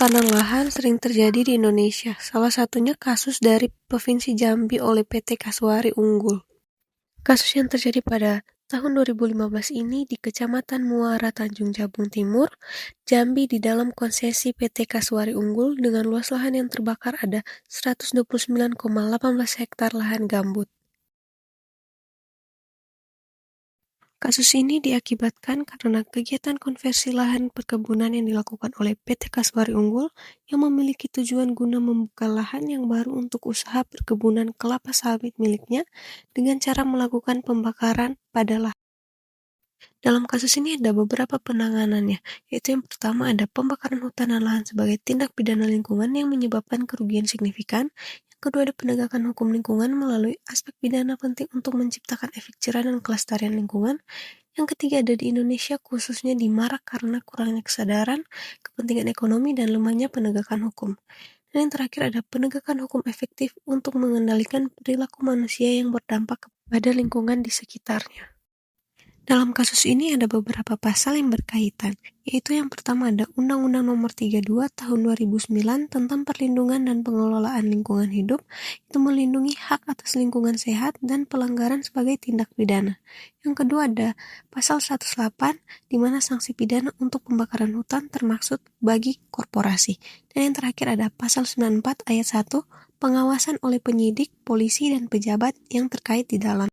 Penukanan lahan sering terjadi di Indonesia, salah satunya kasus dari Provinsi Jambi oleh PT Kasuari Unggul. Kasus yang terjadi pada tahun 2015 ini di Kecamatan Muara Tanjung Jabung Timur, Jambi di dalam konsesi PT Kasuari Unggul dengan luas lahan yang terbakar ada 129,18 hektar lahan gambut. Kasus ini diakibatkan karena kegiatan konversi lahan perkebunan yang dilakukan oleh PT Kasuari Unggul yang memiliki tujuan guna membuka lahan yang baru untuk usaha perkebunan kelapa sawit miliknya dengan cara melakukan pembakaran pada lahan. Dalam kasus ini ada beberapa penanganannya, yaitu yang pertama ada pembakaran hutan dan lahan sebagai tindak pidana lingkungan yang menyebabkan kerugian signifikan. Yang kedua ada penegakan hukum lingkungan melalui aspek pidana penting untuk menciptakan efek jerah dan kelestarian lingkungan. Yang ketiga ada di Indonesia khususnya di Marak karena kurangnya kesadaran, kepentingan ekonomi, dan lemahnya penegakan hukum. Dan yang terakhir ada penegakan hukum efektif untuk mengendalikan perilaku manusia yang berdampak kepada lingkungan di sekitarnya. Dalam kasus ini ada beberapa pasal yang berkaitan, yaitu yang pertama ada Undang-Undang Nomor 32 Tahun 2009 tentang perlindungan dan pengelolaan lingkungan hidup, itu melindungi hak atas lingkungan sehat dan pelanggaran sebagai tindak pidana. Yang kedua ada Pasal 108, di mana sanksi pidana untuk pembakaran hutan termaksud bagi korporasi. Dan yang terakhir ada Pasal 94 Ayat 1, pengawasan oleh penyidik, polisi, dan pejabat yang terkait di dalam.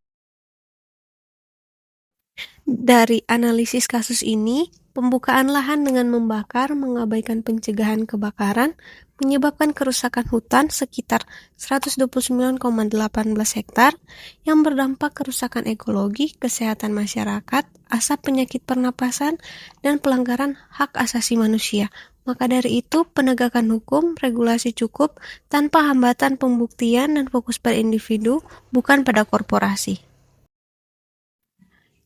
Dari analisis kasus ini, pembukaan lahan dengan membakar mengabaikan pencegahan kebakaran menyebabkan kerusakan hutan sekitar 129,18 hektar yang berdampak kerusakan ekologi, kesehatan masyarakat, asap penyakit pernapasan, dan pelanggaran hak asasi manusia. Maka dari itu, penegakan hukum, regulasi cukup tanpa hambatan pembuktian dan fokus pada individu, bukan pada korporasi.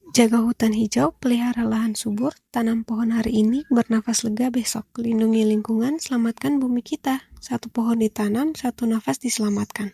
Jaga hutan hijau, pelihara lahan subur, tanam pohon hari ini, bernafas lega besok. Lindungi lingkungan, selamatkan bumi kita. Satu pohon ditanam, satu nafas diselamatkan.